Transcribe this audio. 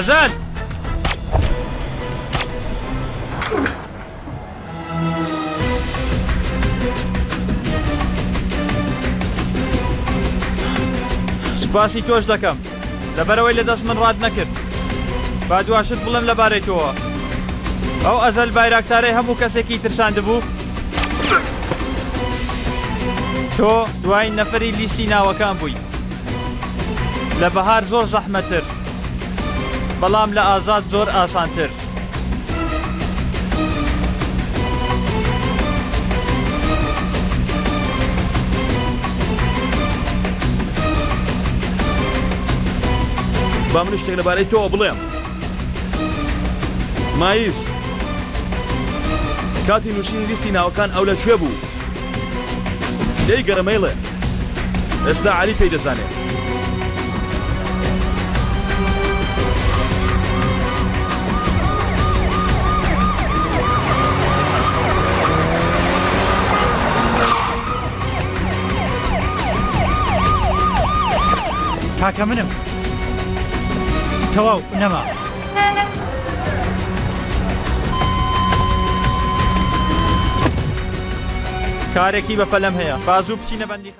غەزال سپاسی تۆش دەکەم لەبەرەوەی لە دەست من ڕاد نەکرد با دواشت بڵێم لەبارەی تۆوە ئەو ئەزەل بایراکتارەی هەموو کەسێکی ترساندبوو تۆ دوای نەفەری لیستی ناوەکان بووی لە بەهار زۆر زەحمەتر بەڵام لە ئازاد زۆر ئاسانتر با من شتێک لەبارەی تۆ بڵێم مایس کاتی نووسینی لیستی ناوەکان ئەو لە کوێ بوو دەی گەرەمەیڵێ ئێستا عەلی پێی دەزانێت کاکە منم تەواو نەما کارێکی بەفەلەم هەیە بازوو بچینە بەندی